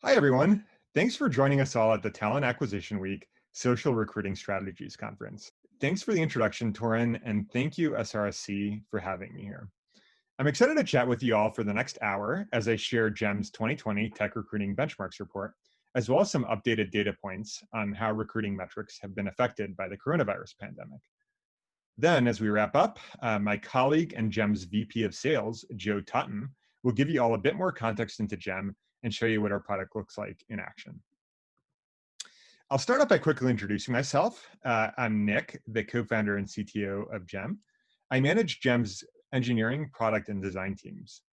Hi, everyone. Thanks for joining us all at the Talent Acquisition Week Social Recruiting Strategies Conference. Thanks for the introduction, Torin, and thank you, SRSC, for having me here. I'm excited to chat with you all for the next hour as I share GEM's 2020 Tech Recruiting Benchmarks Report, as well as some updated data points on how recruiting metrics have been affected by the coronavirus pandemic. Then, as we wrap up, my colleague and GEM's VP of Sales, Joe Tutton, will give you all a bit more context into GEM and show you what our product looks like in action. I'll start off by quickly introducing myself. I'm Nick, the co-founder and CTO of GEM. I manage GEM's engineering, product, and design teams.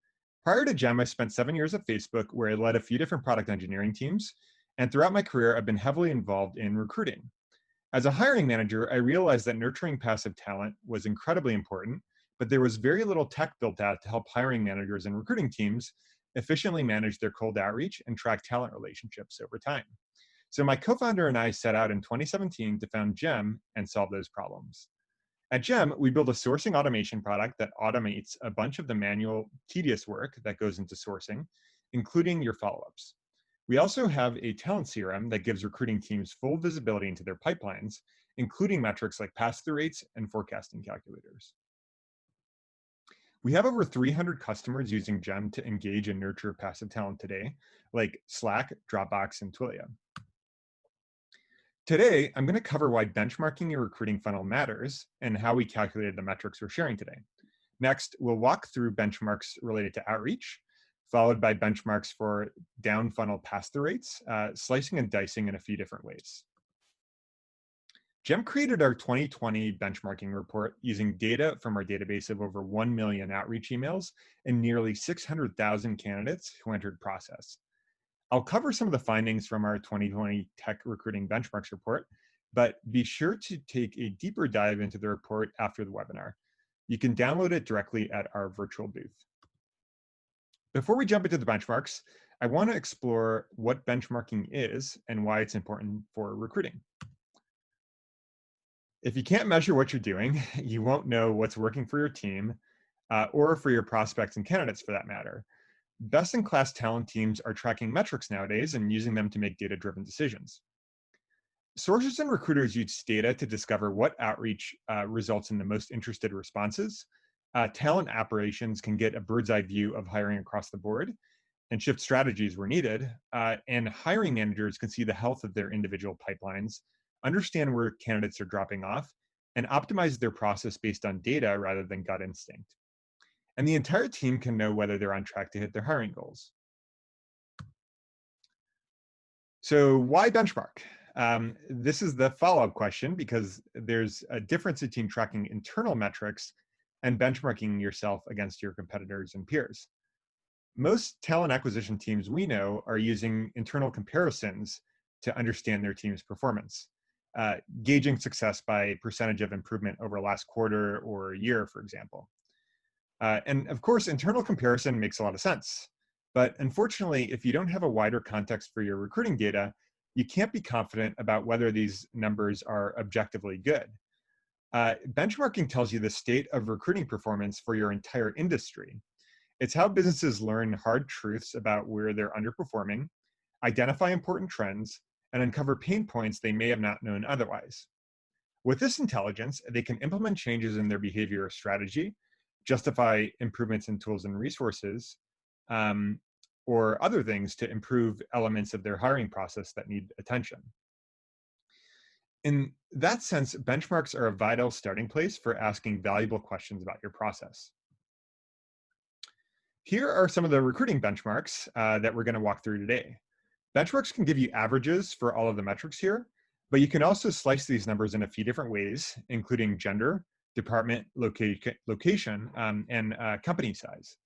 Prior to GEM, I spent 7 years at Facebook where I led a few different product engineering teams. And throughout my career, I've been heavily involved in recruiting. As a hiring manager, I realized that nurturing passive talent was incredibly important, but there was very little tech built out to help hiring managers and recruiting teams efficiently manage their cold outreach and track talent relationships over time. So my co-founder and I set out in 2017 to found GEM and solve those problems. At GEM, we build a sourcing automation product that automates a bunch of the manual, tedious work that goes into sourcing, including your follow-ups. We also have a talent CRM that gives recruiting teams full visibility into their pipelines, including metrics like pass-through rates and forecasting calculators. We have over 300 customers using GEM to engage and nurture passive talent today, like Slack, Dropbox, and Twilio. Today, I'm going to cover why benchmarking your recruiting funnel matters and how we calculated the metrics we're sharing today. Next, we'll walk through benchmarks related to outreach, followed by benchmarks for down funnel pass-through rates, slicing and dicing in a few different ways. GEM created our 2020 benchmarking report using data from our database of over 1 million outreach emails and nearly 600,000 candidates who entered process. I'll cover some of the findings from our 2020 Tech Recruiting Benchmarks report, but be sure to take a deeper dive into the report after the webinar. You can download it directly at our virtual booth. Before we jump into the benchmarks, I want to explore what benchmarking is and why it's important for recruiting. If you can't measure what you're doing, you won't know what's working for your team or for your prospects and candidates for that matter. Best-in-class talent teams are tracking metrics nowadays and using them to make data-driven decisions. Sources and recruiters use data to discover what outreach results in the most interested responses. Talent operations can get a bird's eye view of hiring across the board and shift strategies where needed. And hiring managers can see the health of their individual pipelines, understand where candidates are dropping off, and optimize their process based on data rather than gut instinct. And the entire team can know whether they're on track to hit their hiring goals. So why benchmark? This is the follow-up question because there's a difference between tracking internal metrics and benchmarking yourself against your competitors and peers. Most talent acquisition teams we know are using internal comparisons to understand their team's performance, gauging success by percentage of improvement over last quarter or year, for example. And of course, internal comparison makes a lot of sense. But unfortunately, if you don't have a wider context for your recruiting data, you can't be confident about whether these numbers are objectively good. Benchmarking tells you the state of recruiting performance for your entire industry. It's how businesses learn hard truths about where they're underperforming, identify important trends, and uncover pain points they may have not known otherwise. With this intelligence, they can implement changes in their behavior or strategy, justify improvements in tools and resources, or other things to improve elements of their hiring process that need attention. In that sense, benchmarks are a vital starting place for asking valuable questions about your process. Here are some of the recruiting benchmarks that we're going to walk through today. Benchmarks can give you averages for all of the metrics here, but you can also slice these numbers in a few different ways, including gender, department, location, and company size.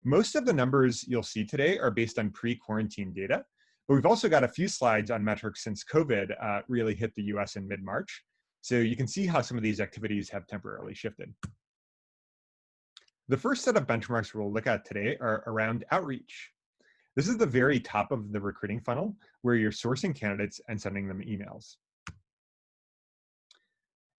Most of the numbers you'll see today are based on pre-quarantine data, but we've also got a few slides on metrics since COVID really hit the US in mid-March. So you can see how some of these activities have temporarily shifted. The first set of benchmarks we'll look at today are around outreach. This is the very top of the recruiting funnel where you're sourcing candidates and sending them emails.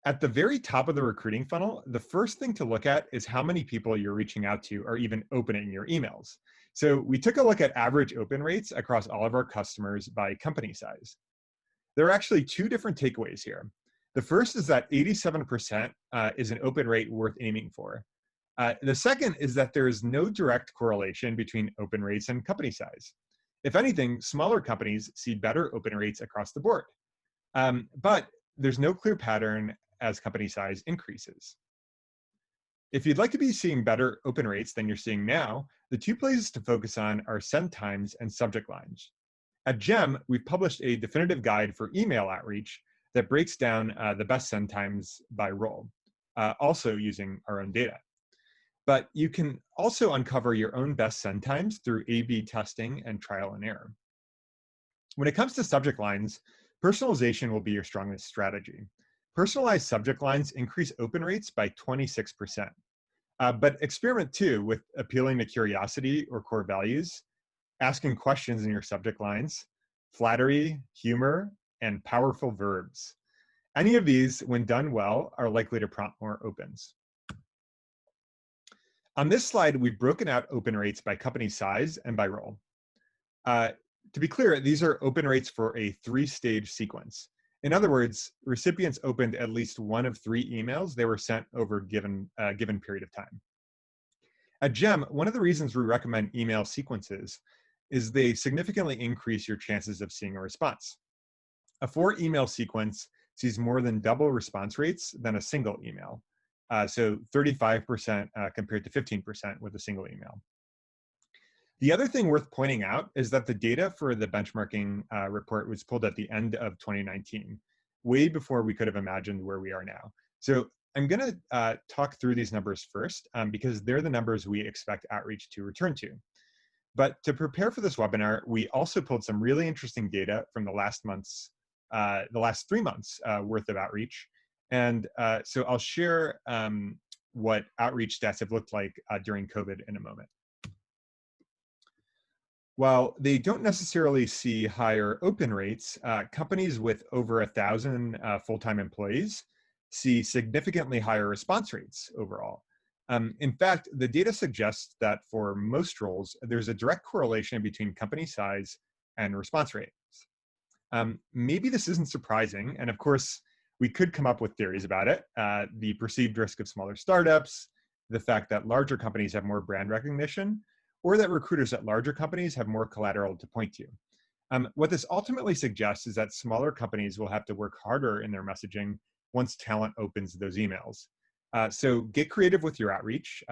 At the very top of the recruiting funnel, the first thing to look at is how many people you're reaching out to are even opening your emails. So we took a look at average open rates across all of our customers by company size. There are actually two different takeaways here. The first is that 87% is an open rate worth aiming for. The second is that there is no direct correlation between open rates and company size. If anything, smaller companies see better open rates across the board. But there's no clear pattern as company size increases. If you'd like to be seeing better open rates than you're seeing now, the two places to focus on are send times and subject lines. At GEM, we've published a definitive guide for email outreach that breaks down the best send times by role, also using our own data. But you can also uncover your own best send times through A/B testing and trial and error. When it comes to subject lines, personalization will be your strongest strategy. Personalized subject lines increase open rates by 26%. But experiment too with appealing to curiosity or core values, asking questions in your subject lines, flattery, humor, and powerful verbs. Any of these, when done well, are likely to prompt more opens. On this slide, we've broken out open rates by company size and by role. To be clear, these are open rates for a 3-stage sequence. In other words, recipients opened at least one of 3 emails they were sent over a given period of time. At GEM, one of the reasons we recommend email sequences is they significantly increase your chances of seeing a response. A 4-email sequence sees more than double response rates than a single email. So 35% compared to 15% with a single email. The other thing worth pointing out is that the data for the benchmarking report was pulled at the end of 2019, way before we could have imagined where we are now. So I'm going to talk through these numbers first because they're the numbers we expect outreach to return to. But to prepare for this webinar, we also pulled some really interesting data from the last 3 months worth of outreach. And so I'll share what outreach stats have looked like during COVID in a moment. While they don't necessarily see higher open rates, companies with over 1,000 full-time employees see significantly higher response rates overall. In fact, the data suggests that for most roles, there's a direct correlation between company size and response rates. Maybe this isn't surprising, and of course, we could come up with theories about it. The perceived risk of smaller startups, the fact that larger companies have more brand recognition, or that recruiters at larger companies have more collateral to point to. What this ultimately suggests is that smaller companies will have to work harder in their messaging once talent opens those emails. So get creative with your outreach,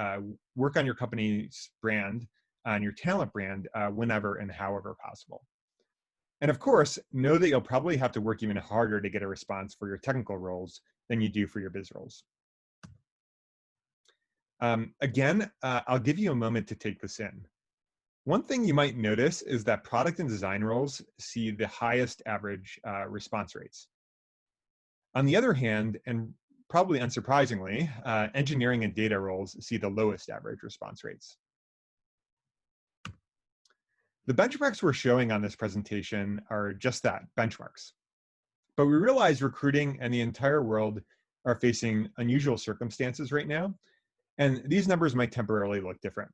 work on your company's brand and your talent brand whenever and however possible. And of course, know that you'll probably have to work even harder to get a response for your technical roles than you do for your biz roles. Again, I'll give you a moment to take this in. One thing you might notice is that product and design roles see the highest average response rates. On the other hand, and probably unsurprisingly, engineering and data roles see the lowest average response rates. The benchmarks we're showing on this presentation are just that, benchmarks. But we realize recruiting and the entire world are facing unusual circumstances right now, and these numbers might temporarily look different.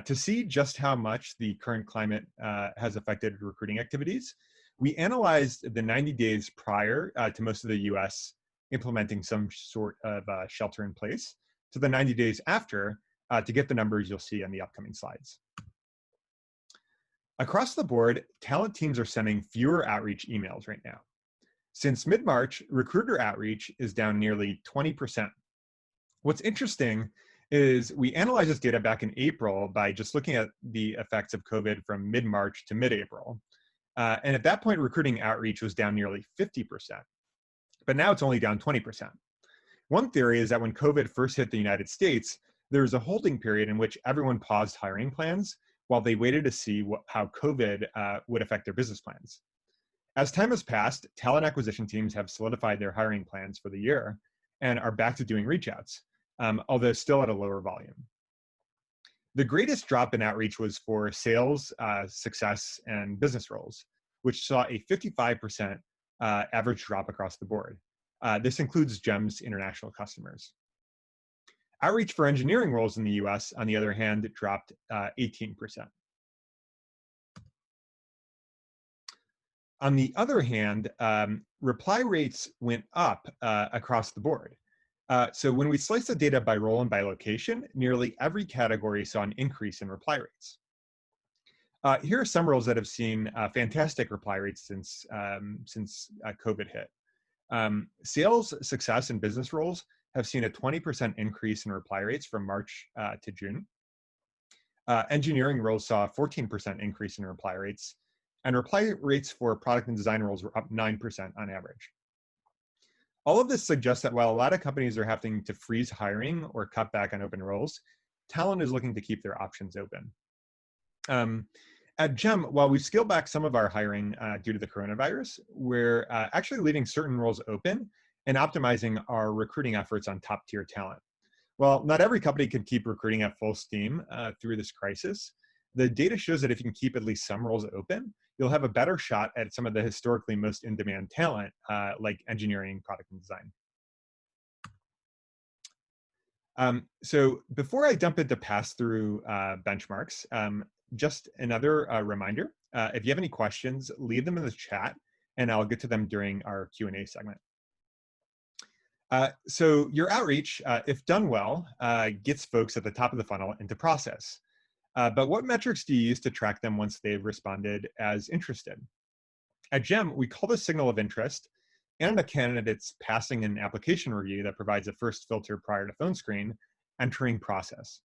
To see just how much the current climate has affected recruiting activities, we analyzed the 90 days prior to most of the US implementing some sort of shelter in place to the 90 days after to get the numbers you'll see on the upcoming slides. Across the board, talent teams are sending fewer outreach emails right now. Since mid-March, recruiter outreach is down nearly 20%. What's interesting is we analyzed this data back in April by just looking at the effects of COVID from mid-March to mid-April. And at that point, recruiting outreach was down nearly 50%. But now it's only down 20%. One theory is that when COVID first hit the United States, there was a holding period in which everyone paused hiring plans while they waited to see how COVID would affect their business plans. As time has passed, talent acquisition teams have solidified their hiring plans for the year and are back to doing reach outs, although still at a lower volume. The greatest drop in outreach was for sales, success, and business roles, which saw a 55% average drop across the board. This includes GEM's international customers. Outreach for engineering roles in the US, on the other hand, dropped 18%. On the other hand, reply rates went up across the board. So when we slice the data by role and by location, nearly every category saw an increase in reply rates. Here are some roles that have seen fantastic reply rates since COVID hit. Sales, success, and business roles have seen a 20% increase in reply rates from March to June. Engineering roles saw a 14% increase in reply rates, and reply rates for product and design roles were up 9% on average. All of this suggests that while a lot of companies are having to freeze hiring or cut back on open roles, talent is looking to keep their options open. At GEM, while we've scaled back some of our hiring due to the coronavirus, we're actually leaving certain roles open and optimizing our recruiting efforts on top-tier talent. While not every company can keep recruiting at full steam through this crisis, the data shows that if you can keep at least some roles open, you'll have a better shot at some of the historically most in-demand talent, like engineering, product, and design. So before I jump into pass-through benchmarks, just another reminder, if you have any questions, leave them in the chat, and I'll get to them during our Q&A segment. So your outreach, if done well, gets folks at the top of the funnel into process. But what metrics do you use to track them once they've responded as interested? At GEM, we call this signal of interest, and a candidate's passing an application review that provides a first filter prior to phone screen entering process.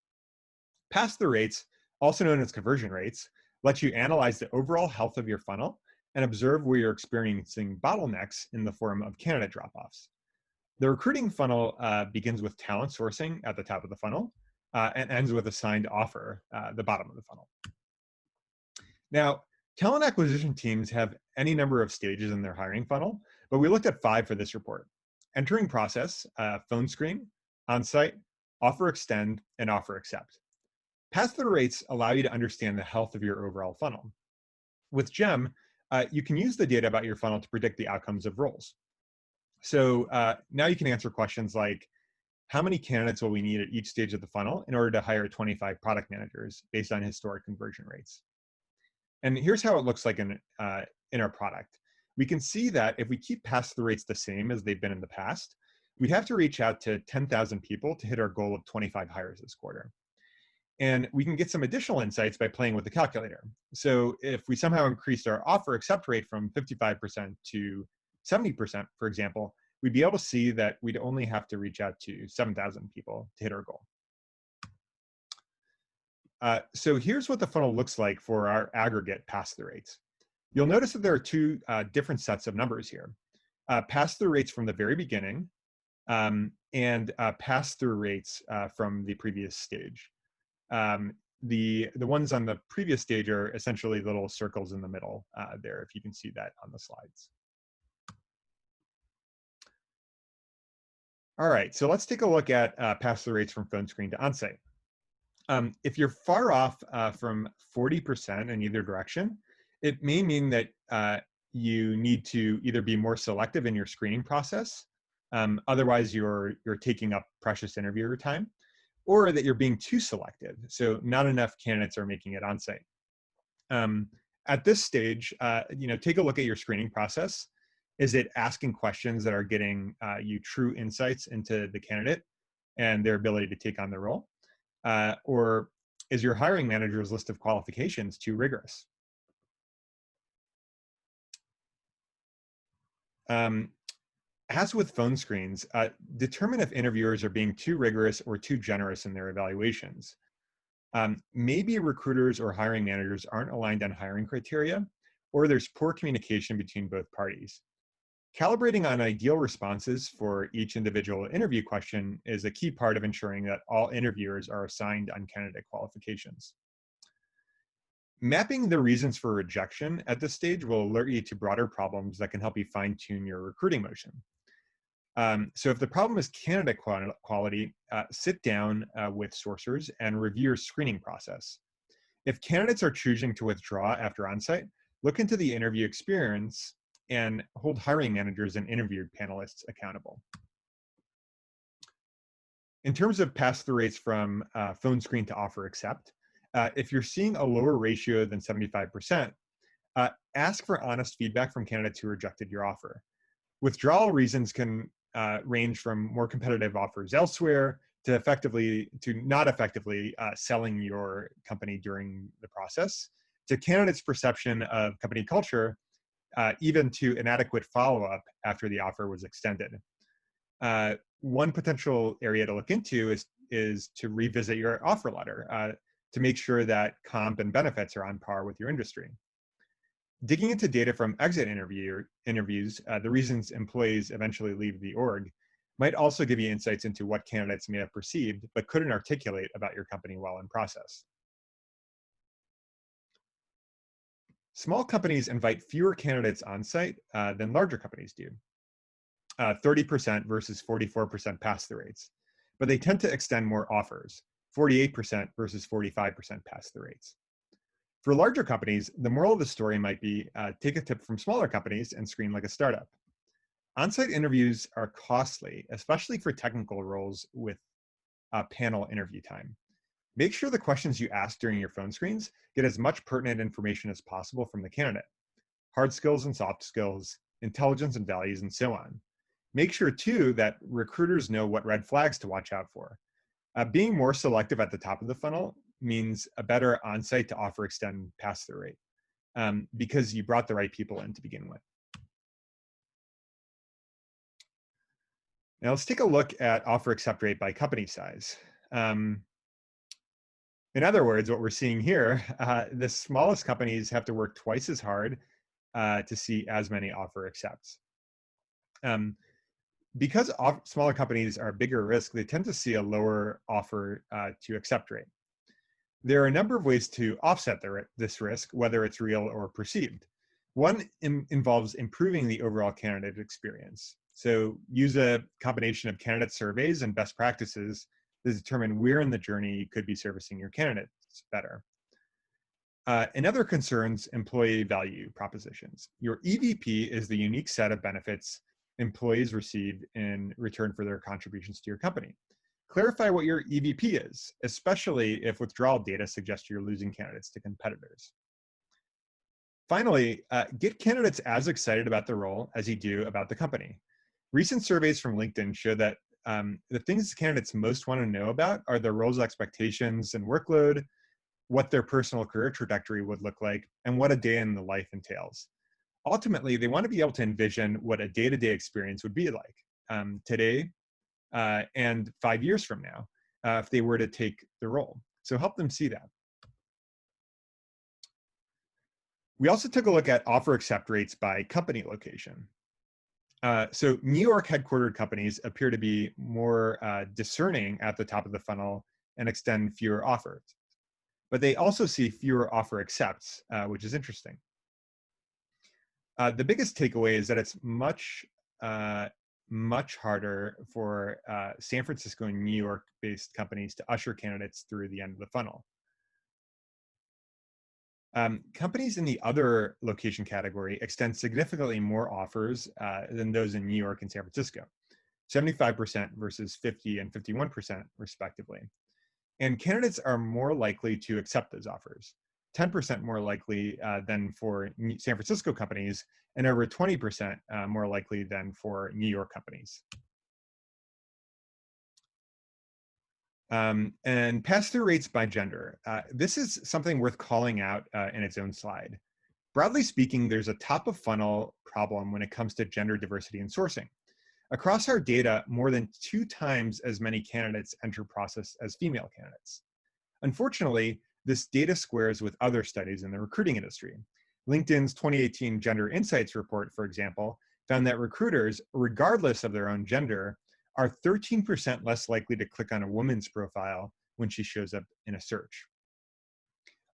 Pass-through rates, also known as conversion rates, let you analyze the overall health of your funnel and observe where you're experiencing bottlenecks in the form of candidate drop-offs. The recruiting funnel begins with talent sourcing at the top of the funnel and ends with a signed offer, the bottom of the funnel. Now, talent acquisition teams have any number of stages in their hiring funnel, but we looked at 5 for this report: entering process, phone screen, onsite, offer extend, and offer accept. Pass-through rates allow you to understand the health of your overall funnel. With GEM, you can use the data about your funnel to predict the outcomes of roles. So now you can answer questions like, how many candidates will we need at each stage of the funnel in order to hire 25 product managers based on historic conversion rates? And here's how it looks like in our product. We can see that if we keep pass-through rates the same as they've been in the past, we'd have to reach out to 10,000 people to hit our goal of 25 hires this quarter. And we can get some additional insights by playing with the calculator. So if we somehow increased our offer accept rate from 55% to 70%, for example, we'd be able to see that we'd only have to reach out to 7,000 people to hit our goal. So here's what the funnel looks like for our aggregate pass-through rates. You'll notice that there are 2 different sets of numbers here. Pass-through rates from the very beginning and pass-through rates from the previous stage. The ones on the previous stage are essentially little circles in the middle there, if you can see that on the slides. All right, so let's take a look at pass-through rates from phone screen to onsite. If you're far off from 40% in either direction, it may mean that you need to either be more selective in your screening process, otherwise you're taking up precious interviewer time, or that you're being too selective, so not enough candidates are making it onsite. At this stage, take a look at your screening process. Is it asking questions that are getting you true insights into the candidate and their ability to take on the role? Or is your hiring manager's list of qualifications too rigorous? As with phone screens, determine if interviewers are being too rigorous or too generous in their evaluations. Maybe recruiters or hiring managers aren't aligned on hiring criteria, or there's poor communication between both parties. Calibrating on ideal responses for each individual interview question is a key part of ensuring that all interviewers are assigned on candidate qualifications. Mapping the reasons for rejection at this stage will alert you to broader problems that can help you fine-tune your recruiting motion. So if the problem is candidate quality, sit down with sourcers and review your screening process. If candidates are choosing to withdraw after onsite, look into the interview experience and hold hiring managers and interview panelists accountable. In terms of pass-through rates from phone screen to offer accept, if you're seeing a lower ratio than 75%, ask for honest feedback from candidates who rejected your offer. Withdrawal reasons can range from more competitive offers elsewhere to not effectively selling your company during the process, to candidates' perception of company culture, even to inadequate follow-up after the offer was extended. One potential area to look into is to revisit your offer letter to make sure that comp and benefits are on par with your industry. Digging into data from exit interviews, the reasons employees eventually leave the org, might also give you insights into what candidates may have perceived but couldn't articulate about your company while in process. Small companies invite fewer candidates on site than larger companies do, 30% versus 44% pass-through rates, but they tend to extend more offers, 48% versus 45% pass-through rates. For larger companies, the moral of the story might be take a tip from smaller companies and screen like a startup. On-site interviews are costly, especially for technical roles with panel interview time. Make sure the questions you ask during your phone screens get as much pertinent information as possible from the candidate. Hard skills and soft skills, intelligence and values, and so on. Make sure, too, that recruiters know what red flags to watch out for. Being more selective at the top of the funnel means a better on-site to offer extend pass-through rate because you brought the right people in to begin with. Now let's take a look at offer accept rate by company size. In other words, what we're seeing here, the smallest companies have to work twice as hard to see as many offer accepts. Because smaller companies are bigger risk, they tend to see a lower offer to accept rate. There are a number of ways to offset this risk, whether it's real or perceived. One involves improving the overall candidate experience. So use a combination of candidate surveys and best practices to determine where in the journey you could be servicing your candidates better. Another concerns employee value propositions. Your EVP is the unique set of benefits employees receive in return for their contributions to your company. Clarify what your EVP is, especially if withdrawal data suggests you're losing candidates to competitors. Finally, get candidates as excited about the role as you do about the company. Recent surveys from LinkedIn show that the things candidates most want to know about are their role's expectations and workload, what their personal career trajectory would look like, and what a day in the life entails. Ultimately, they want to be able to envision what a day-to-day experience would be like today and 5 years from now if they were to take the role. So help them see that. We also took a look at offer accept rates by company location. So New York headquartered companies appear to be more discerning at the top of the funnel and extend fewer offers. But they also see fewer offer accepts, which is interesting. The biggest takeaway is that it's much harder for San Francisco and New York-based companies to usher candidates through the end of the funnel. Companies in the other location category extend significantly more offers than those in New York and San Francisco, 75% versus 50 and 51% respectively. And candidates are more likely to accept those offers, 10% more likely than for San Francisco companies, and over 20% more likely than for New York companies. And pass-through rates by gender. This is something worth calling out in its own slide. Broadly speaking, there's a top-of-funnel problem when it comes to gender diversity in sourcing. Across our data, more than 2 times as many candidates enter process as female candidates. Unfortunately, this data squares with other studies in the recruiting industry. LinkedIn's 2018 Gender Insights report, for example, found that recruiters, regardless of their own gender, are 13% less likely to click on a woman's profile when she shows up in a search.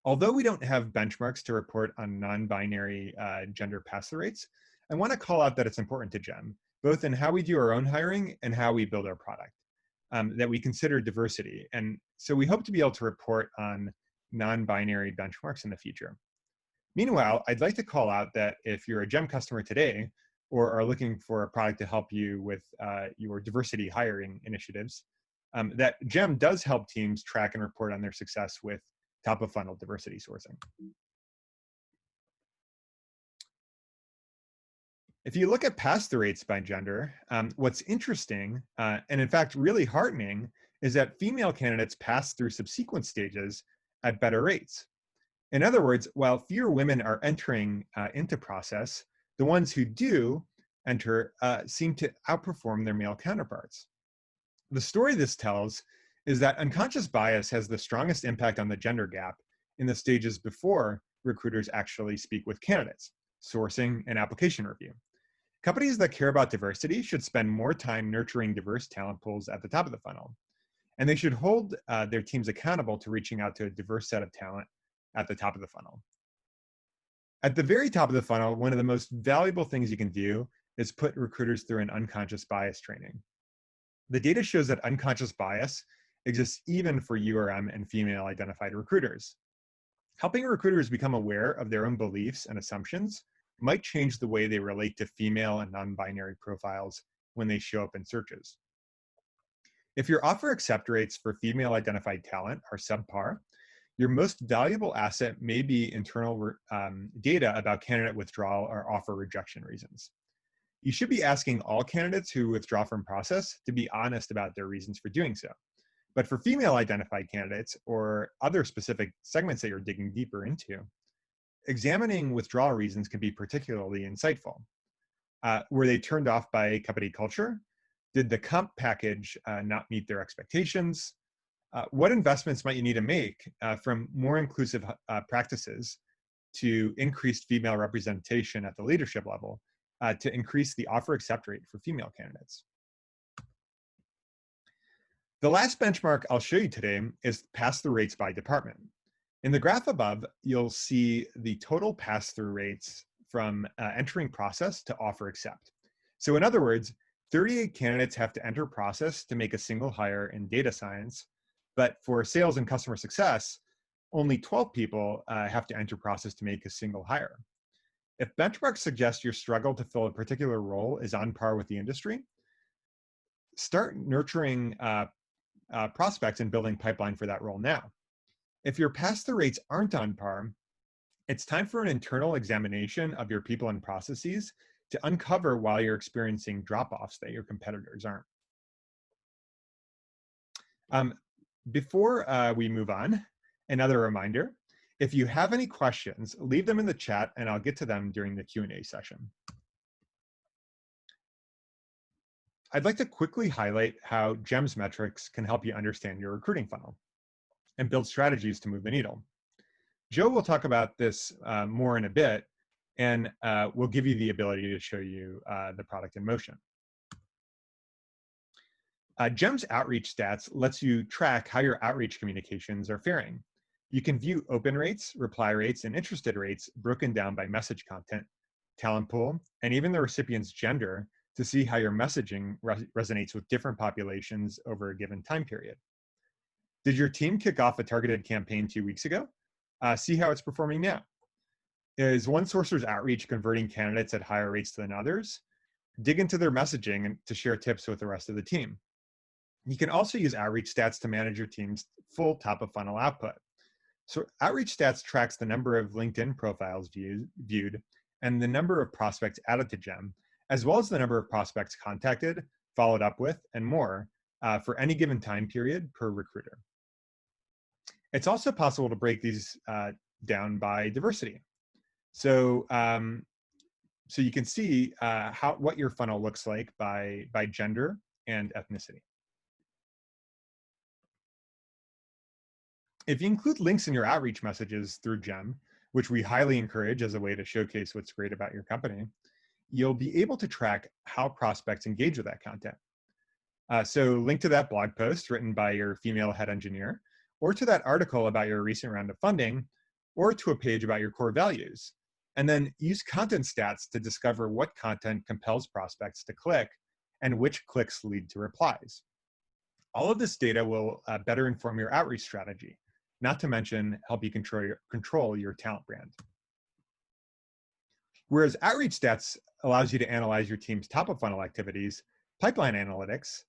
Although we don't have benchmarks to report on non-binary gender pass-through rates, I want to call out that it's important to GEM, both in how we do our own hiring and how we build our product, that we consider diversity. And so we hope to be able to report on non-binary benchmarks in the future. Meanwhile, I'd like to call out that if you're a GEM customer today or are looking for a product to help you with your diversity hiring initiatives, that GEM does help teams track and report on their success with top of funnel diversity sourcing. If you look at pass-through rates by gender, what's interesting, and in fact really heartening, is that female candidates pass through subsequent stages at better rates. In other words, while fewer women are entering into process, the ones who do enter seem to outperform their male counterparts. The story this tells is that unconscious bias has the strongest impact on the gender gap in the stages before recruiters actually speak with candidates, sourcing and application review. Companies that care about diversity should spend more time nurturing diverse talent pools at the top of the funnel. And they should hold their teams accountable to reaching out to a diverse set of talent at the top of the funnel. At the very top of the funnel, one of the most valuable things you can do is put recruiters through an unconscious bias training. The data shows that unconscious bias exists even for URM and female identified recruiters. Helping recruiters become aware of their own beliefs and assumptions might change the way they relate to female and non-binary profiles when they show up in searches. If your offer accept rates for female identified talent are subpar, your most valuable asset may be internal data about candidate withdrawal or offer rejection reasons. You should be asking all candidates who withdraw from process to be honest about their reasons for doing so. But for female identified candidates or other specific segments that you're digging deeper into, examining withdrawal reasons can be particularly insightful. Were they turned off by company culture? Did the comp package not meet their expectations? What investments might you need to make from more inclusive practices to increased female representation at the leadership level to increase the offer accept rate for female candidates? The last benchmark I'll show you today is pass-through rates by department. In the graph above, you'll see the total pass-through rates from entering process to offer accept. So in other words, 38 candidates have to enter process to make a single hire in data science, but for sales and customer success, only 12 people have to enter process to make a single hire. If benchmarks suggest your struggle to fill a particular role is on par with the industry, start nurturing prospects and building pipeline for that role now. If your pass-through rates aren't on par, it's time for an internal examination of your people and processes to uncover why you're experiencing drop-offs that your competitors aren't. Before we move on, another reminder, if you have any questions, leave them in the chat and I'll get to them during the Q&A session. I'd like to quickly highlight how GEMS metrics can help you understand your recruiting funnel and build strategies to move the needle. Joe will talk about this more in a bit, and we'll give you the ability to show you the product in motion. GEMS outreach stats lets you track how your outreach communications are faring. You can view open rates, reply rates, and interested rates broken down by message content, talent pool, and even the recipient's gender to see how your messaging resonates with different populations over a given time period. Did your team kick off a targeted campaign 2 weeks ago? See how it's performing now. Is one sourcer's outreach converting candidates at higher rates than others? Dig into their messaging and to share tips with the rest of the team. You can also use outreach stats to manage your team's full top of funnel output. So outreach stats tracks the number of LinkedIn profiles viewed and the number of prospects added to GEM, as well as the number of prospects contacted, followed up with, and more for any given time period per recruiter. It's also possible to break these down by diversity. So, so you can see what your funnel looks like by gender and ethnicity. If you include links in your outreach messages through GEM, which we highly encourage as a way to showcase what's great about your company, you'll be able to track how prospects engage with that content. So link to that blog post written by your female head engineer, or to that article about your recent round of funding, or to a page about your core values. And then use content stats to discover what content compels prospects to click and which clicks lead to replies. All of this data will better inform your outreach strategy, not to mention help you control your talent brand. Whereas outreach stats allows you to analyze your team's top of funnel activities, pipeline analytics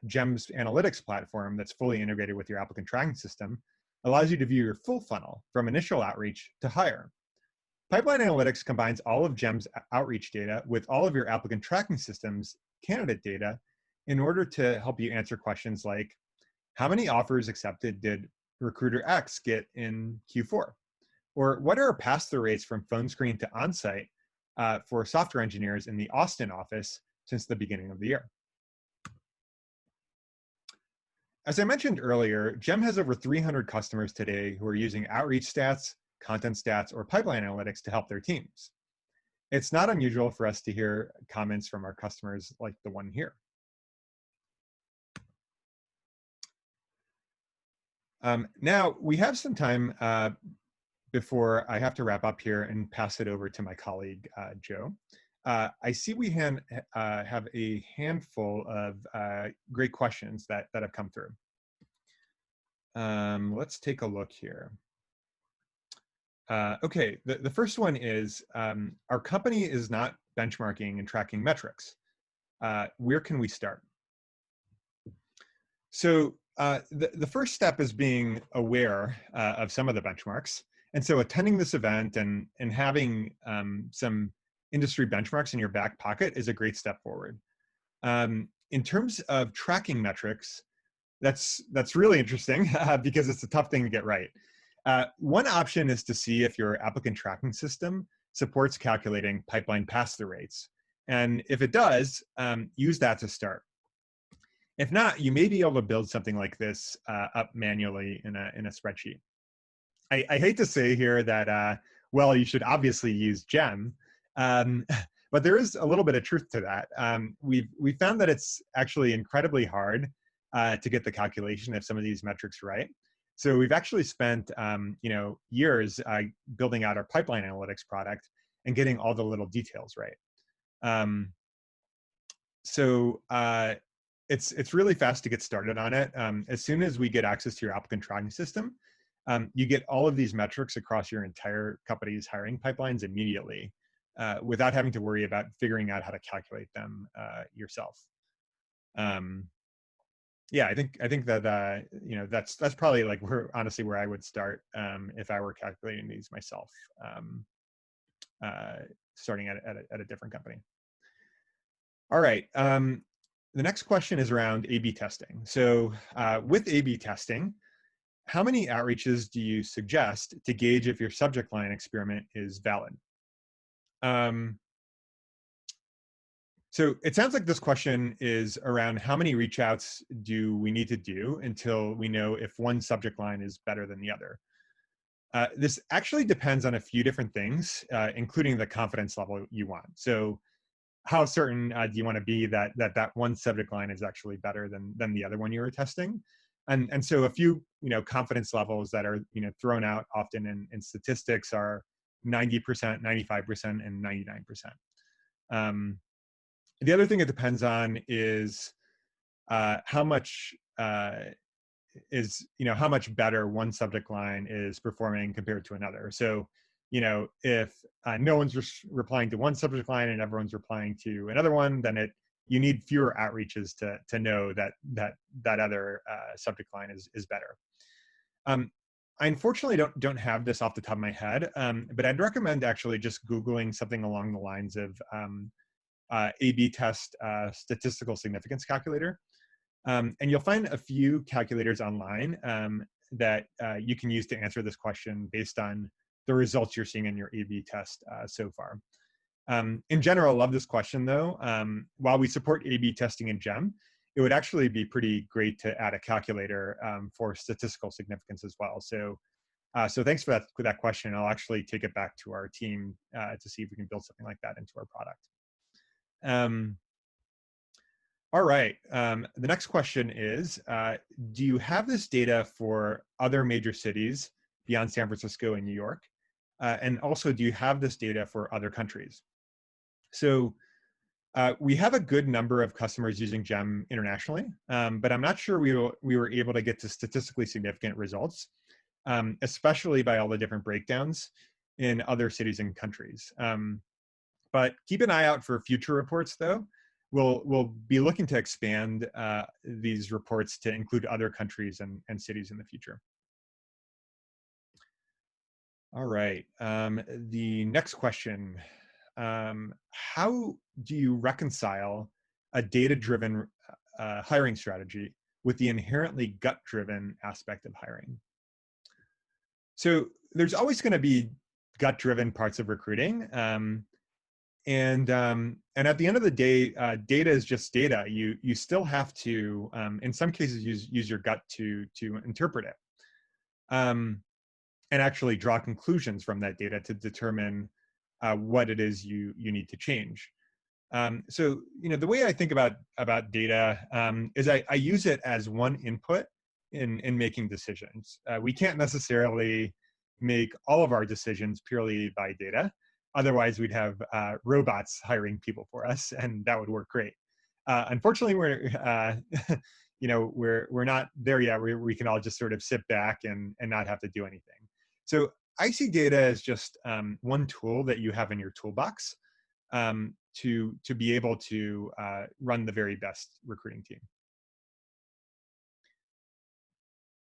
GEM's analytics platform that's fully integrated with your applicant tracking system allows you to view your full funnel from initial outreach to hire. Pipeline Analytics combines all of GEM's outreach data with all of your applicant tracking system's candidate data in order to help you answer questions like, how many offers accepted did recruiter X get in Q4? Or what are pass-through rates from phone screen to onsite for software engineers in the Austin office since the beginning of the year? As I mentioned earlier, GEM has over 300 customers today who are using outreach stats, content stats, or pipeline analytics to help their teams. It's not unusual for us to hear comments from our customers like the one here. Now, we have some time before I have to wrap up here and pass it over to my colleague, Joe. I see we have a handful of great questions that have come through. Let's take a look here. Okay, the first one is, our company is not benchmarking and tracking metrics. Where can we start? So the first step is being aware of some of the benchmarks. And so attending this event and having some industry benchmarks in your back pocket is a great step forward. In terms of tracking metrics, that's really interesting because it's a tough thing to get right. One option is to see if your applicant tracking system supports calculating pipeline pass-through rates. And if it does, use that to start. If not, you may be able to build something like this up manually in a spreadsheet. I hate to say here that, well, you should obviously use GEM, but there is a little bit of truth to that. We've found that it's actually incredibly hard to get the calculation of some of these metrics right. So we've actually spent years building out our pipeline analytics product and getting all the little details right. It's really fast to get started on it. As soon as we get access to your applicant tracking system, you get all of these metrics across your entire company's hiring pipelines immediately without having to worry about figuring out how to calculate them yourself. Yeah, I think that that's probably like honestly where I would start if I were calculating these myself, starting at a different company. All right. The next question is around A/B testing. So with A/B testing, how many outreaches do you suggest to gauge if your subject line experiment is valid? So it sounds like this question is around how many reach outs do we need to do until we know if one subject line is better than the other. This actually depends on a few different things, including the confidence level you want. So how certain do you want to be that one subject line is actually better than the other one you were testing? And so a few confidence levels that are thrown out often in statistics are 90%, 95%, and 99%. The other thing it depends on is how much how much better one subject line is performing compared to another. So if no one's replying to one subject line and everyone's replying to another one, then you need fewer outreaches to know that other subject line is better. I unfortunately don't have this off the top of my head, but I'd recommend actually just Googling something along the lines of A/B test statistical significance calculator. And you'll find a few calculators online that you can use to answer this question based on the results you're seeing in your A/B test so far. In general, I love this question though. While we support A/B testing in GEM, it would actually be pretty great to add a calculator for statistical significance as well. So thanks for that question. I'll actually take it back to our team to see if we can build something like that into our product. All right, the next question is, do you have this data for other major cities beyond San Francisco and New York? And also, do you have this data for other countries? So we have a good number of customers using GEM internationally, but I'm not sure we were able to get to statistically significant results, especially by all the different breakdowns in other cities and countries. But keep an eye out for future reports though, we'll be looking to expand these reports to include other countries and cities in the future. All right, the next question. How do you reconcile a data-driven hiring strategy with the inherently gut-driven aspect of hiring? So there's always going to be gut-driven parts of recruiting, and at the end of the day, data is just data. You still have to, in some cases, use your gut to interpret it, and actually draw conclusions from that data to determine what it is you need to change. So the way I think about data is I use it as one input in making decisions. We can't necessarily make all of our decisions purely by data. Otherwise, we'd have robots hiring people for us, and that would work great. Unfortunately, we're not there yet. We can all just sort of sit back and not have to do anything. So I see data as just one tool that you have in your toolbox to be able to run the very best recruiting team.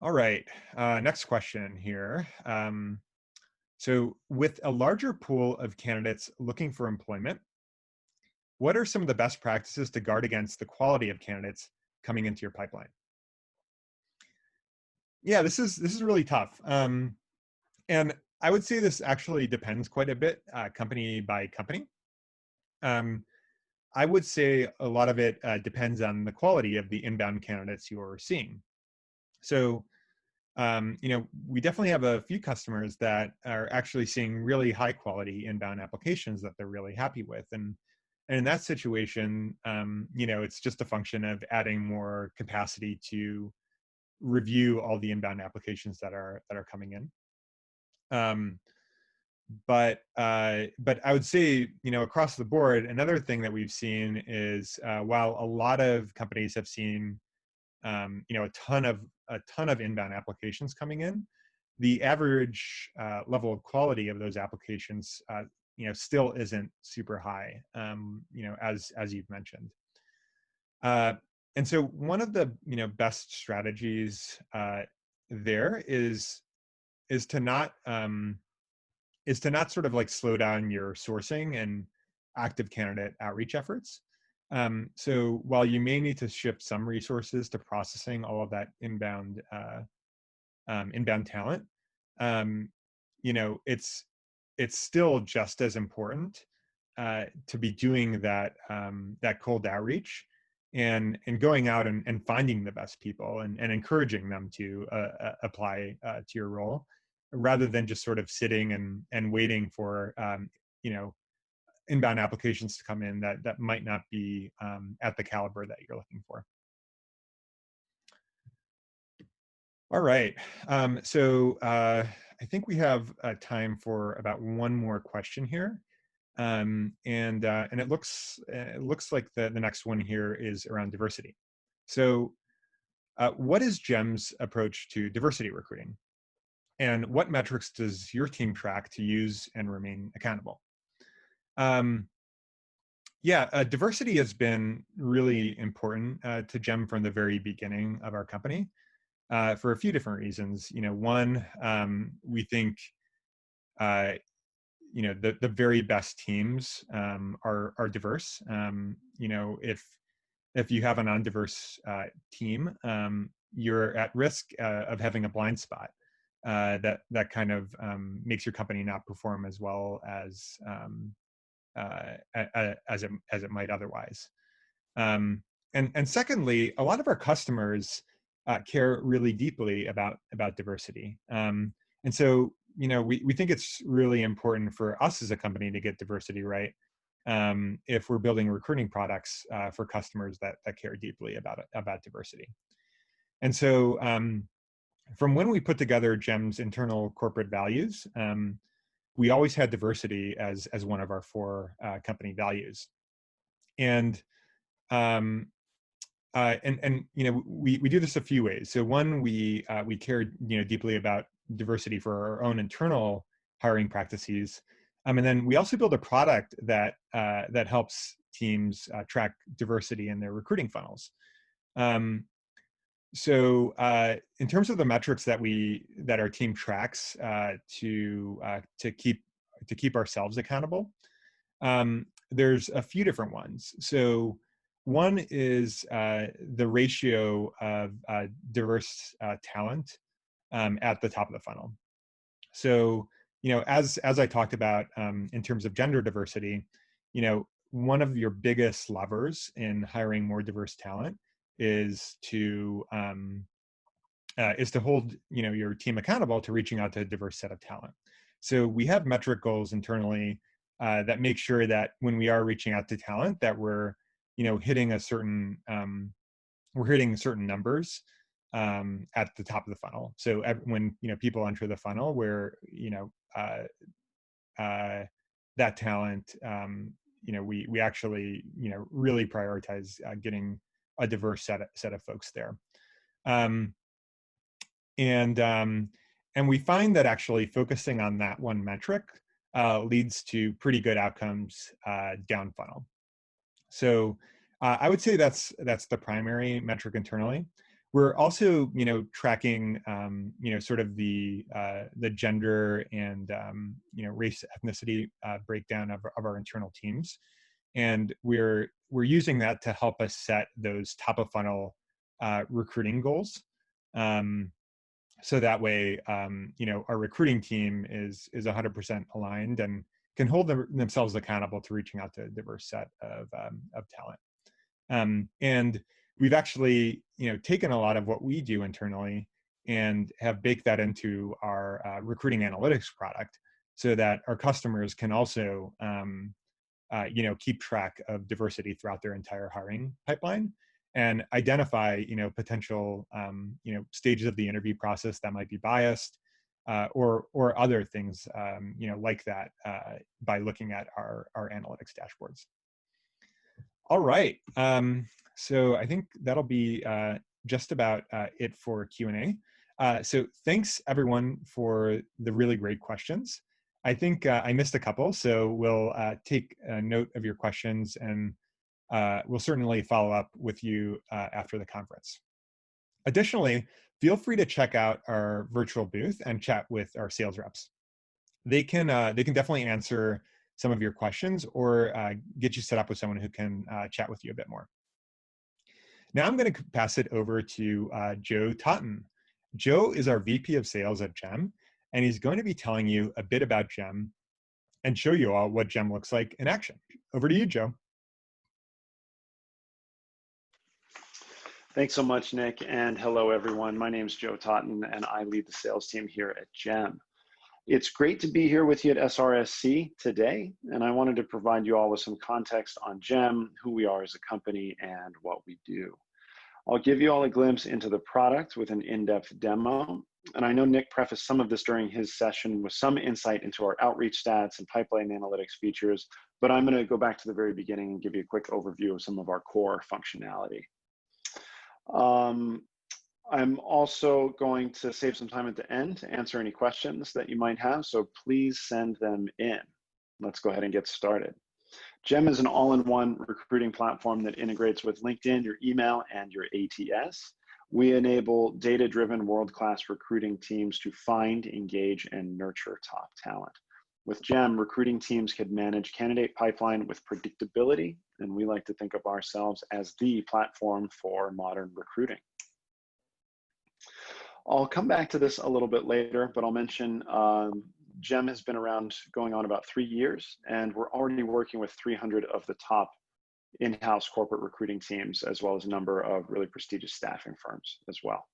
All right, next question here. So with a larger pool of candidates looking for employment, what are some of the best practices to guard against the quality of candidates coming into your pipeline? Yeah, this is really tough. And I would say this actually depends quite a bit, company by company. I would say a lot of it depends on the quality of the inbound candidates you're seeing. So, we definitely have a few customers that are actually seeing really high quality inbound applications that they're really happy with. And in that situation, it's just a function of adding more capacity to review all the inbound applications that are coming in. But I would say, across the board, another thing that we've seen is while a lot of companies have seen, a ton of inbound applications coming in, the average level of quality of those applications, still isn't super high, as you've mentioned. And so one of the best strategies there is to not sort of like slow down your sourcing and active candidate outreach efforts. So while you may need to shift some resources to processing all of that inbound talent, it's still just as important to be doing that cold outreach and going out and finding the best people and encouraging them to apply to your role, rather than just sort of sitting and waiting for inbound applications to come in that might not be at the caliber that you're looking for. All right, so I think we have time for about one more question here, and it looks like the next one here is around diversity. So, what is GEM's approach to diversity recruiting? And what metrics does your team track to use and remain accountable? Diversity has been really important to GEM from the very beginning of our company for a few different reasons. One, we think the very best teams are diverse. If you have a non-diverse team, you're at risk of having a blind spot. That kind of makes your company not perform as well as it might otherwise. And secondly, a lot of our customers care really deeply about diversity, and so we think it's really important for us as a company to get diversity right if we're building recruiting products for customers that care deeply about diversity. And so from when we put together GEM's internal corporate values, we always had diversity as one of our 4 company values. And we do this a few ways. So one, we care deeply about diversity for our own internal hiring practices, and then we also build a product that helps teams track diversity in their recruiting funnels. So in terms of the metrics that our team tracks to keep ourselves accountable, there's a few different ones. So one is the ratio of diverse talent at the top of the funnel. So, as I talked about in terms of gender diversity, one of your biggest levers in hiring more diverse talent is to hold your team accountable to reaching out to a diverse set of talent. So we have metric goals internally that make sure that when we are reaching out to talent, that we're hitting certain numbers at the top of the funnel. So when people enter the funnel, where that talent, we actually really prioritize getting a diverse set of folks there. And we find that actually focusing on that one metric leads to pretty good outcomes down funnel. So I would say that's the primary metric internally. We're also, tracking, sort of the gender and, race ethnicity breakdown of our internal teams, and we're using that to help us set those top of funnel recruiting goals. So that way, our recruiting team is 100% aligned and can hold themselves accountable to reaching out to a diverse set of talent. And we've actually, taken a lot of what we do internally and have baked that into our recruiting analytics product, so that our customers can also, keep track of diversity throughout their entire hiring pipeline, and identify, potential, stages of the interview process that might be biased, or other things, like that, by looking at our analytics dashboards. All right. So I think that'll be just about it for Q&A. So thanks everyone for the really great questions. I think I missed a couple, so we'll take a note of your questions, and we'll certainly follow up with you after the conference. Additionally, feel free to check out our virtual booth and chat with our sales reps. They can definitely answer some of your questions, or get you set up with someone who can chat with you a bit more. Now I'm going to pass it over to Joe Totten. Joe is our VP of Sales at GEM, and he's going to be telling you a bit about GEM and show you all what GEM looks like in action. Over to you, Joe. Thanks so much, Nick, and hello, everyone. My name is Joe Totten, and I lead the sales team here at GEM. It's great to be here with you at SRSC today, and I wanted to provide you all with some context on GEM, who we are as a company, and what we do. I'll give you all a glimpse into the product with an in-depth demo, and I know Nick prefaced some of this during his session with some insight into our outreach stats and pipeline analytics features, but I'm going to go back to the very beginning and give you a quick overview of some of our core functionality. I'm also going to save some time at the end to answer any questions that you might have, so please send them in. Let's go ahead and get started. GEM is an all-in-one recruiting platform that integrates with LinkedIn, your email, and your ATS. We enable data-driven world-class recruiting teams to find, engage, and nurture top talent. With GEM, recruiting teams can manage candidate pipeline with predictability, and we like to think of ourselves as the platform for modern recruiting. I'll come back to this a little bit later, but I'll mention GEM has been around going on about 3 years, and we're already working with 300 of the top in-house corporate recruiting teams, as well as a number of really prestigious staffing firms as well.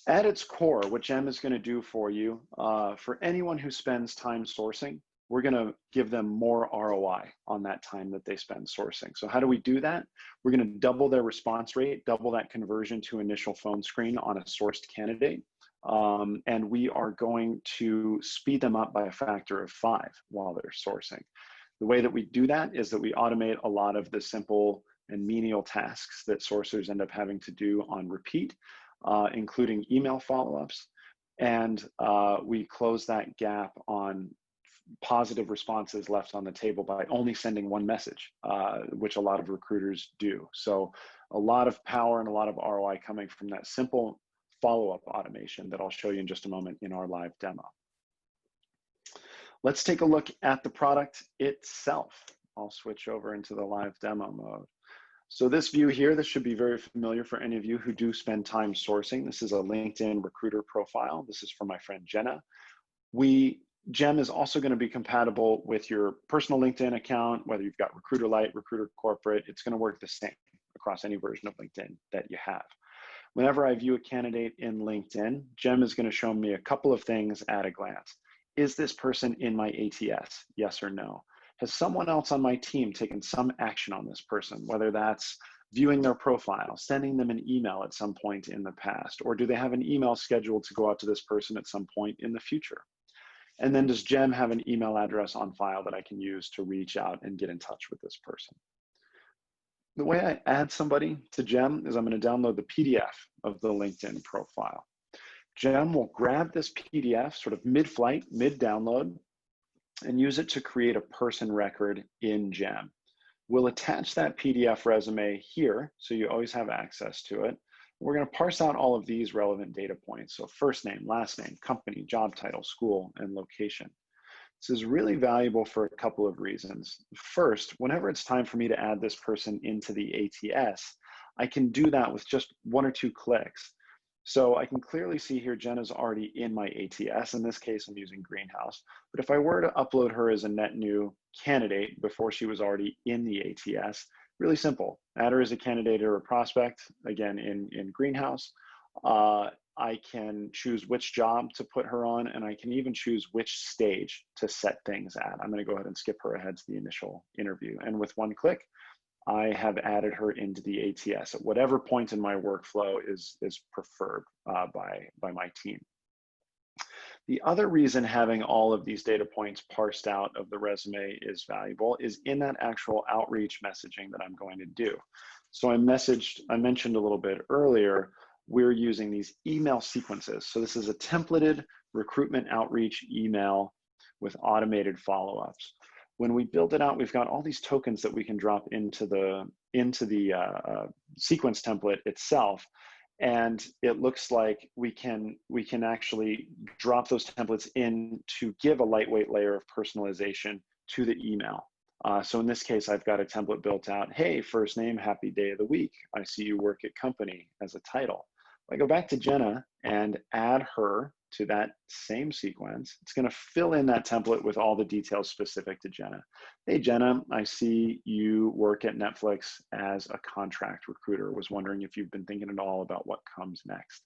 At its core, what GEM is going to do for you, for anyone who spends time sourcing, we're going to give them more ROI on that time that they spend sourcing. So how do we do that? We're going to double their response rate, double that conversion to initial phone screen on a sourced candidate. And we are going to speed them up by a factor of 5 while they're sourcing. The way that we do that is that we automate a lot of the simple and menial tasks that sourcers end up having to do on repeat, including email follow-ups. And we close that gap on positive responses left on the table by only sending one message, which a lot of recruiters do. So a lot of power and a lot of ROI coming from that simple follow-up automation that I'll show you in just a moment in our live demo. Let's take a look at the product itself. I'll switch over into the live demo mode. So this view here, this should be very familiar for any of you who do spend time sourcing. This is a LinkedIn recruiter profile. This is from my friend Jenna. Gem is also going to be compatible with your personal LinkedIn account, whether you've got Recruiter Lite, Recruiter Corporate. It's going to work the same across any version of LinkedIn that you have. Whenever I view a candidate in LinkedIn, Gem is going to show me a couple of things at a glance. Is this person in my ATS? Yes or no? Has someone else on my team taken some action on this person, whether that's viewing their profile, sending them an email at some point in the past, or do they have an email scheduled to go out to this person at some point in the future? And then does Gem have an email address on file that I can use to reach out and get in touch with this person? The way I add somebody to Gem is I'm going to download the PDF of the LinkedIn profile. Gem will grab this PDF sort of mid-flight, mid-download, and use it to create a person record in Gem. We'll attach that PDF resume here, so you always have access to it. We're going to parse out all of these relevant data points. So first name, last name, company, job title, school, and location. This is really valuable for a couple of reasons. First, whenever it's time for me to add this person into the ATS, I can do that with just 1 or 2 clicks. So I can clearly see here Jenna's already in my ATS. In this case, I'm using Greenhouse. But if I were to upload her as a net new candidate before she was already in the ATS, really simple. Add her as a candidate or a prospect, again, in Greenhouse. I can choose which job to put her on, and I can even choose which stage to set things at. I'm going to go ahead and skip her ahead to the initial interview. And with 1 click, I have added her into the ATS at whatever point in my workflow is preferred by my team. The other reason having all of these data points parsed out of the resume is valuable is in that actual outreach messaging that I'm going to do. So I mentioned a little bit earlier, we're using these email sequences. So this is a templated recruitment outreach email with automated follow-ups. When we build it out, we've got all these tokens that we can drop into the sequence template itself. And it looks like we can actually drop those templates in to give a lightweight layer of personalization to the email. So in this case, I've got a template built out. Hey, first name, happy day of the week. I see you work at company as a title. If I go back to Jenna and add her to that same sequence, it's going to fill in that template with all the details specific to Jenna. Hey, Jenna, I see you work at Netflix as a contract recruiter. Was wondering if you've been thinking at all about what comes next.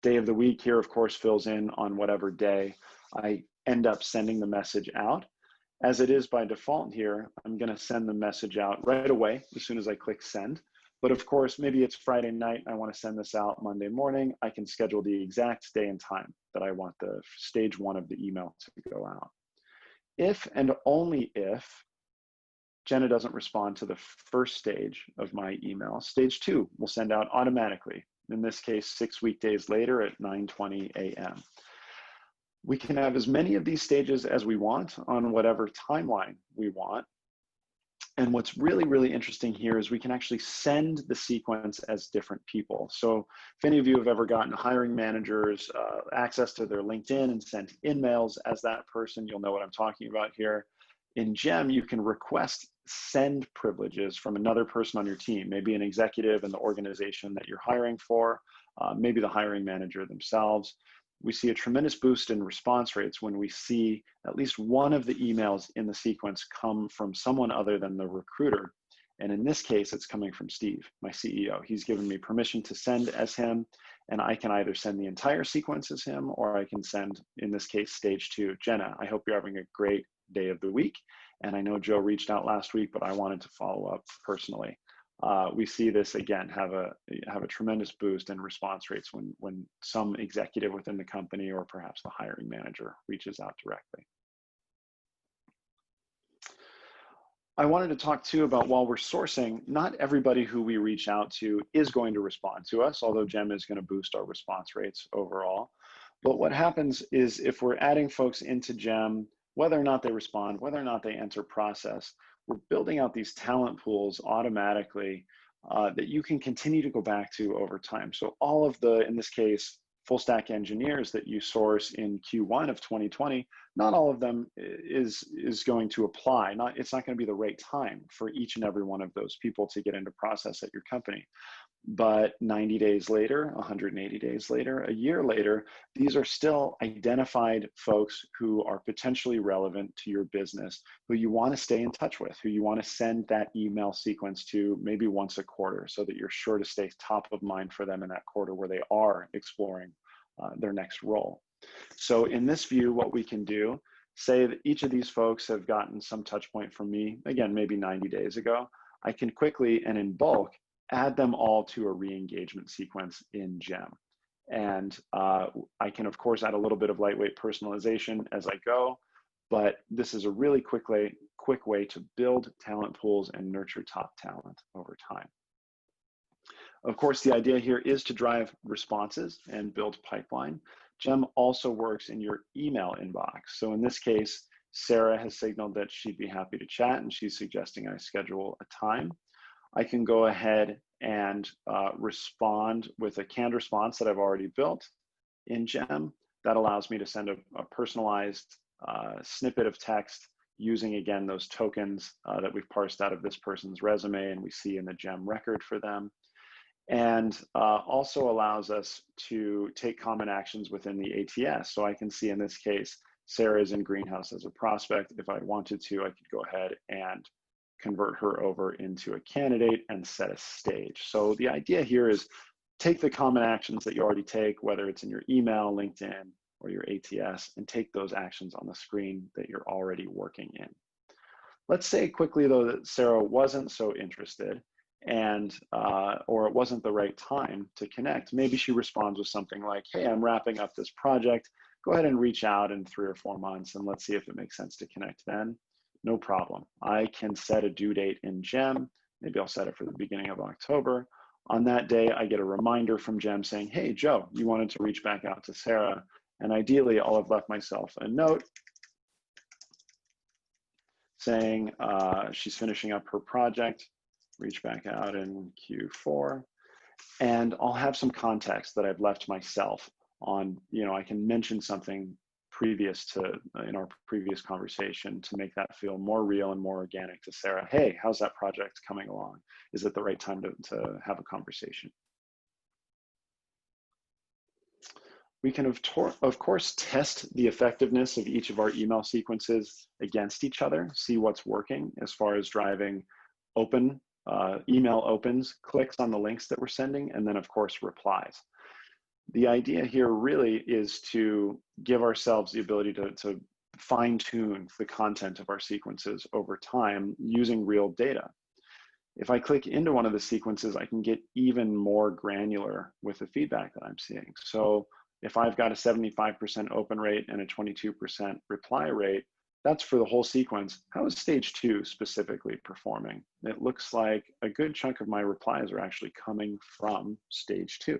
Day of the week here, of course, fills in on whatever day I end up sending the message out. As it is by default here, I'm going to send the message out right away as soon as I click send. But of course, maybe it's Friday night, I want to send this out Monday morning. I can schedule the exact day and time that I want the stage 1 of the email to go out. If and only if Jenna doesn't respond to the first stage of my email, stage 2 will send out automatically. In this case, 6 weekdays later at 9:20 a.m. We can have as many of these stages as we want on whatever timeline we want. And what's really, really interesting here is we can actually send the sequence as different people. So if any of you have ever gotten hiring managers access to their LinkedIn and sent in-mails as that person, you'll know what I'm talking about here. In Gem, you can request send privileges from another person on your team, maybe an executive in the organization that you're hiring for, maybe the hiring manager themselves. We see a tremendous boost in response rates when we see at least one of the emails in the sequence come from someone other than the recruiter. And in this case, it's coming from Steve, my CEO. He's given me permission to send as him, and I can either send the entire sequence as him, or I can send, in this case, stage 2. Jenna, I hope you're having a great day of the week. And I know Joe reached out last week, but I wanted to follow up personally. We see this again have a tremendous boost in response rates when some executive within the company or perhaps the hiring manager reaches out directly. I wanted to talk too about, while we're sourcing, not everybody who we reach out to is going to respond to us, although Gem is going to boost our response rates overall. But what happens is if we're adding folks into Gem whether or not they respond, whether or not they enter process. We're building out these talent pools automatically that you can continue to go back to over time. So all of the, in this case, full stack engineers that you source in Q1 of 2020, not all of them is going to apply. It's not going to be the right time for each and every one of those people to get into process at your company. But 90 days later, 180 days later, a year later, these are still identified folks who are potentially relevant to your business, who you want to stay in touch with, who you want to send that email sequence to maybe once a quarter so that you're sure to stay top of mind for them in that quarter where they are exploring their next role. So in this view, what we can do, say that each of these folks have gotten some touch point from me, again, maybe 90 days ago, I can quickly and in bulk add them all to a re-engagement sequence in GEM. And I can, of course, add a little bit of lightweight personalization as I go, but this is a really quick way to build talent pools and nurture top talent over time. Of course, the idea here is to drive responses and build pipeline. GEM also works in your email inbox. So in this case, Sarah has signaled that she'd be happy to chat, and she's suggesting I schedule a time. I can go ahead and respond with a canned response that I've already built in GEM. That allows me to send a personalized snippet of text using, again, those tokens that we've parsed out of this person's resume and we see in the GEM record for them. And also allows us to take common actions within the ATS. So I can see in this case, Sarah is in Greenhouse as a prospect. If I wanted to, I could go ahead and convert her over into a candidate and set a stage. So the idea here is take the common actions that you already take, whether it's in your email, LinkedIn, or your ATS, and take those actions on the screen that you're already working in. Let's say quickly though that Sarah wasn't so interested and or it wasn't the right time to connect. Maybe she responds with something like, hey, I'm wrapping up this project. Go ahead and reach out in 3 or 4 months and let's see if it makes sense to connect then. No problem. I can set a due date in GEM. Maybe I'll set it for the beginning of October. On that day, I get a reminder from GEM saying, hey, Joe, you wanted to reach back out to Sarah. And ideally, I'll have left myself a note saying she's finishing up her project, reach back out in Q4. And I'll have some context that I've left myself on, I can mention something previous to in our previous conversation to make that feel more real and more organic to Sarah. Hey, how's that project coming along? Is it the right time to have a conversation? We can, of course, test the effectiveness of each of our email sequences against each other, see what's working as far as driving email opens, clicks on the links that we're sending, and then, of course, replies. The idea here really is to give ourselves the ability to fine-tune the content of our sequences over time using real data. If I click into one of the sequences, I can get even more granular with the feedback that I'm seeing. So if I've got a 75% open rate and a 22% reply rate, that's for the whole sequence. How is stage 2 specifically performing? It looks like a good chunk of my replies are actually coming from stage 2.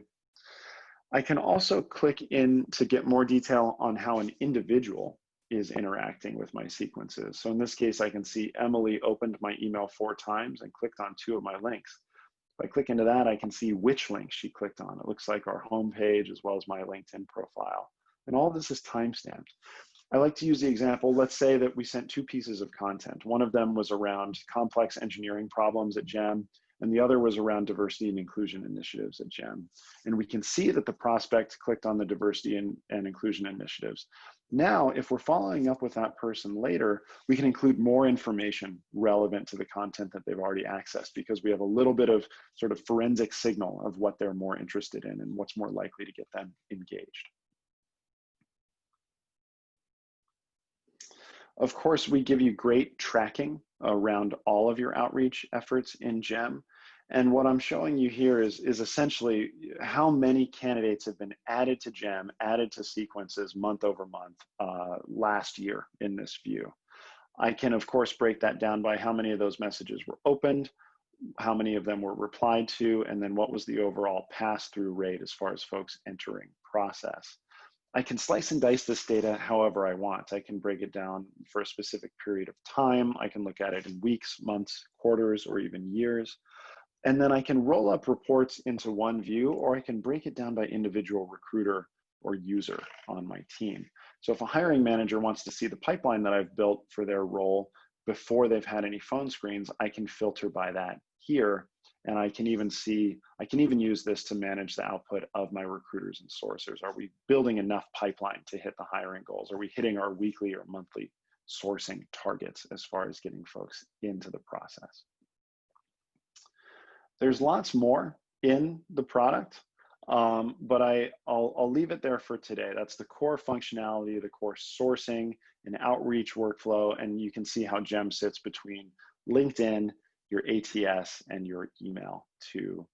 I can also click in to get more detail on how an individual is interacting with my sequences. So in this case, I can see Emily opened my email 4 times and clicked on 2 of my links. If I click into that, I can see which link she clicked on. It looks like our homepage as well as my LinkedIn profile. And all of this is timestamped. I like to use the example, let's say that we sent 2 pieces of content. One of them was around complex engineering problems at GEM, and the other was around diversity and inclusion initiatives at GEM. And we can see that the prospect clicked on the diversity and inclusion initiatives. Now, if we're following up with that person later, we can include more information relevant to the content that they've already accessed because we have a little bit of sort of forensic signal of what they're more interested in and what's more likely to get them engaged. Of course, we give you great tracking around all of your outreach efforts in GEM. And what I'm showing you here is essentially how many candidates have been added to GEM, added to sequences month over month last year in this view. I can, of course, break that down by how many of those messages were opened, how many of them were replied to, and then what was the overall pass-through rate as far as folks entering process. I can slice and dice this data however I want. I can break it down for a specific period of time. I can look at it in weeks, months, quarters, or even years. And then I can roll up reports into one view, or I can break it down by individual recruiter or user on my team. So if a hiring manager wants to see the pipeline that I've built for their role before they've had any phone screens, I can filter by that here. And I can even use this to manage the output of my recruiters and sourcers. Are we building enough pipeline to hit the hiring goals? Are we hitting our weekly or monthly sourcing targets as far as getting folks into the process? There's lots more in the product, but I'll leave it there for today. That's the core functionality, the core sourcing and outreach workflow, and you can see how GEM sits between LinkedIn, your ATS, and your email to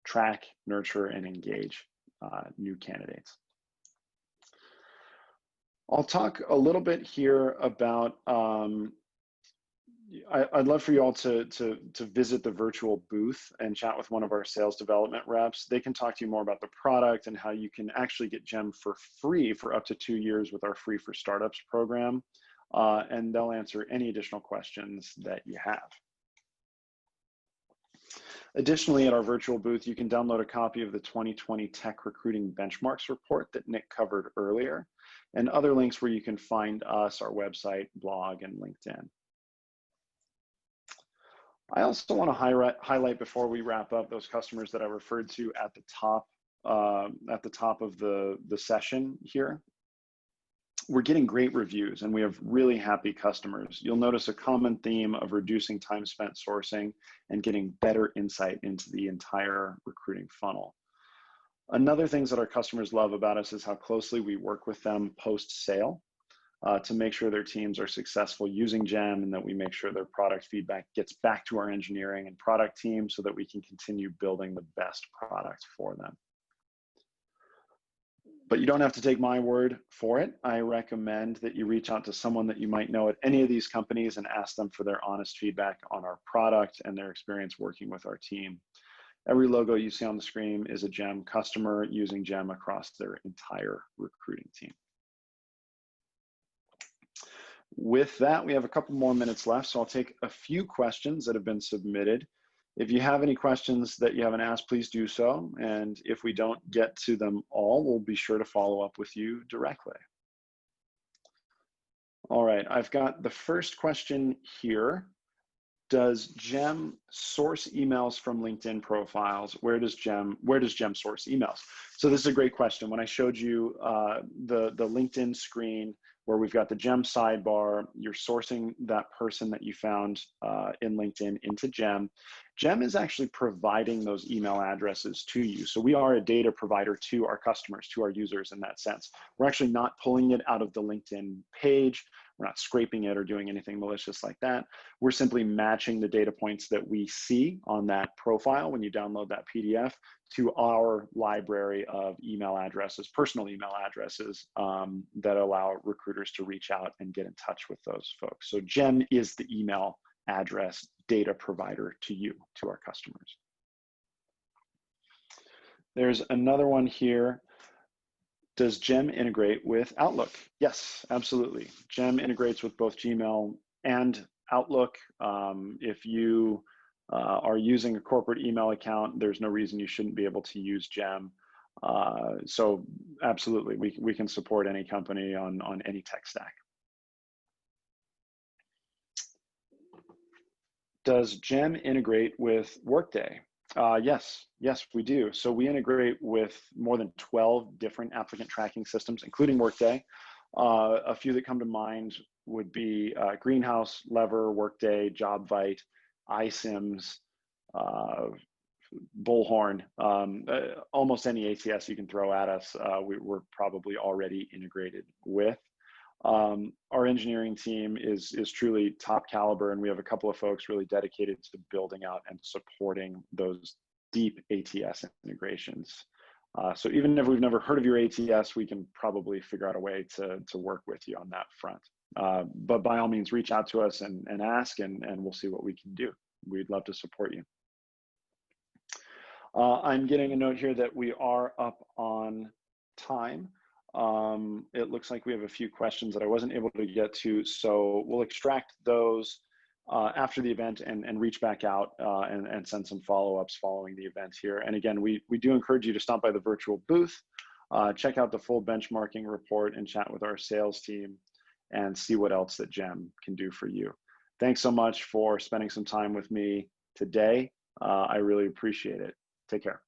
track, nurture, and engage new candidates. I'll talk a little bit here about I'd love for you all to visit the virtual booth and chat with one of our sales development reps. They can talk to you more about the product and how you can actually get GEM for free for up to 2 years with our Free for Startups program. And they'll answer any additional questions that you have. Additionally, at our virtual booth, you can download a copy of the 2020 Tech Recruiting Benchmarks report that Nick covered earlier, and other links where you can find us, our website, blog, and LinkedIn. I also want to highlight before we wrap up those customers that I referred to at the top of the session here. We're getting great reviews and we have really happy customers. You'll notice a common theme of reducing time spent sourcing and getting better insight into the entire recruiting funnel. Another things that our customers love about us is how closely we work with them post-sale. To make sure their teams are successful using GEM, and that we make sure their product feedback gets back to our engineering and product team so that we can continue building the best product for them. But you don't have to take my word for it. I recommend that you reach out to someone that you might know at any of these companies and ask them for their honest feedback on our product and their experience working with our team. Every logo you see on the screen is a GEM customer using GEM across their entire recruiting team. With that, we have a couple more minutes left, so I'll take a few questions that have been submitted. If you have any questions that you haven't asked, please do so. And if we don't get to them all, we'll be sure to follow up with you directly. All right, I've got the first question here. Does GEM source emails from LinkedIn profiles? Where does GEM source emails? So this is a great question. When I showed you the LinkedIn screen where we've got the GEM sidebar, you're sourcing that person that you found in LinkedIn into GEM. GEM is actually providing those email addresses to you. So we are a data provider to our customers, to our users in that sense. We're actually not pulling it out of the LinkedIn page. We're not scraping it or doing anything malicious like that. We're simply matching the data points that we see on that profile when you download that PDF to our library of email addresses, personal email addresses that allow recruiters to reach out and get in touch with those folks. So GEM is the email address data provider to you, to our customers. There's another one here. Does GEM integrate with Outlook? Yes, absolutely. GEM integrates with both Gmail and Outlook. If you are using a corporate email account, there's no reason you shouldn't be able to use GEM. So absolutely, we can support any company on any tech stack. Does GEM integrate with Workday? Yes, we do. So we integrate with more than 12 different applicant tracking systems, including Workday. A few that come to mind would be Greenhouse, Lever, Workday, JobVite, iSIMS, Bullhorn, almost any ATS you can throw at us, we're probably already integrated with. Our engineering team is truly top caliber, and we have a couple of folks really dedicated to building out and supporting those deep ATS integrations. So even if we've never heard of your ATS, we can probably figure out a way to work with you on that front. But by all means, reach out to us and ask, and we'll see what we can do. We'd love to support you. I'm getting a note here that we are up on time. It looks like we have a few questions that I wasn't able to get to, so we'll extract those after the event and reach back out and send some follow-ups following the event here. And again, we do encourage you to stop by the virtual booth, check out the full benchmarking report and chat with our sales team and see what else that GEM can do for you. Thanks so much for spending some time with me today. I really appreciate it. Take care.